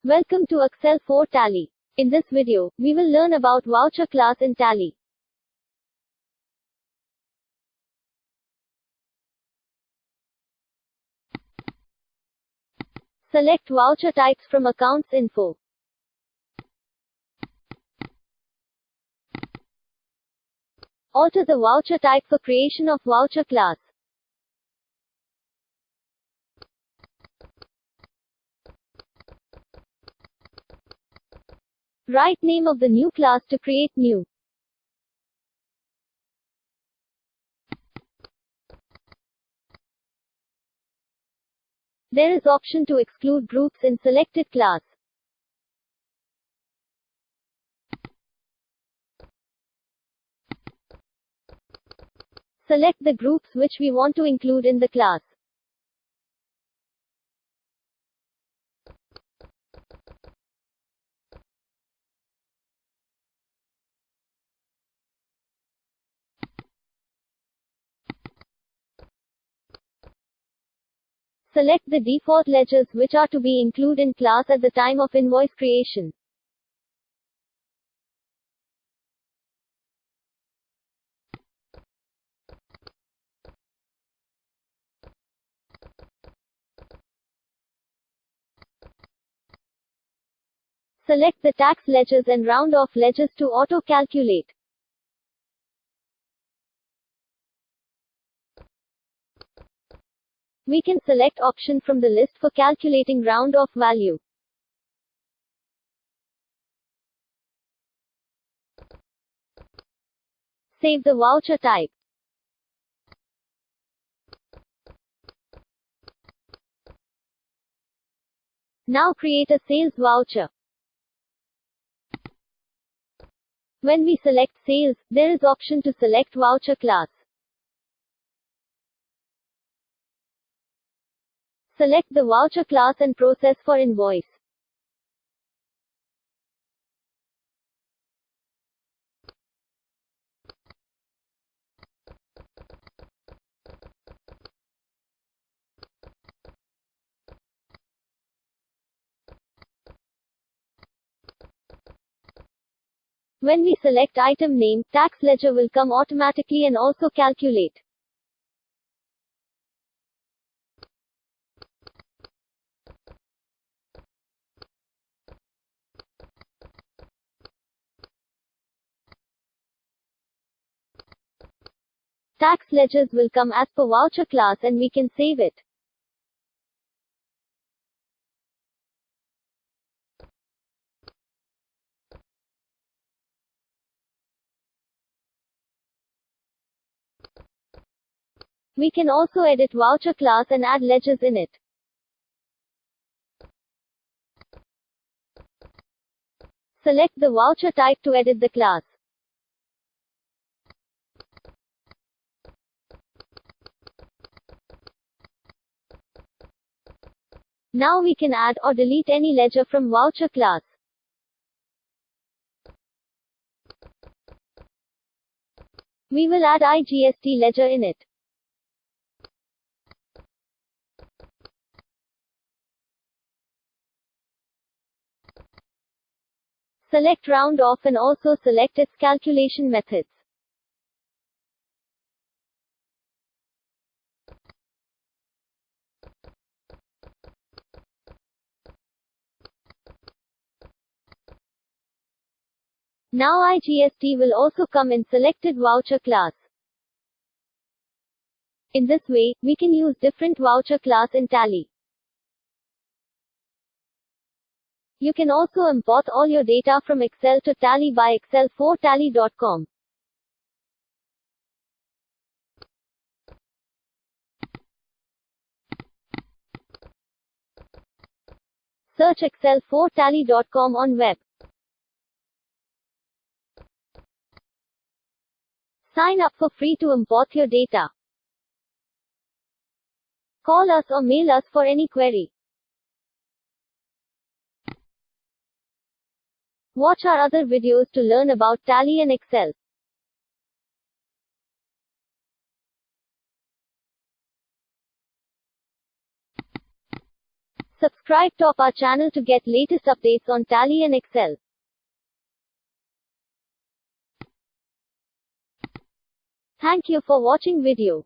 Welcome to Excel for Tally. In this video, we will learn about voucher class in Tally. Select voucher types from Accounts Info. Alter the voucher type for creation of voucher class. Write name of the new class to create new. There is option to exclude groups in selected class. Select the groups which we want to include in the class. Select the default ledgers which are to be included in class at the time of invoice creation. Select the tax ledgers and round off ledgers to auto-calculate. We can select option from the list for calculating round-off value. Save the voucher type. Now create a sales voucher. When we select sales, there is option to select voucher class. Select the voucher class and process for invoice. When we select item name, tax ledger will come automatically and also calculate. Tax ledgers will come as per voucher class and we can save it. We can also edit voucher class and add ledgers in it. Select the voucher type to edit the class. Now we can add or delete any ledger from voucher class. We will add GST ledger in it. Select round off and also select its calculation methods. Now GST will also come in selected voucher class. In this way, we can use different voucher class in Tally. You can also import all your data from Excel to Tally by excelfortally.com. Search excelfortally.com on web. Sign up for free to import your data. Call us or mail us for any query. Watch our other videos to learn about Tally and Excel. Subscribe to our channel to get latest updates on Tally and Excel. Thank you for watching video.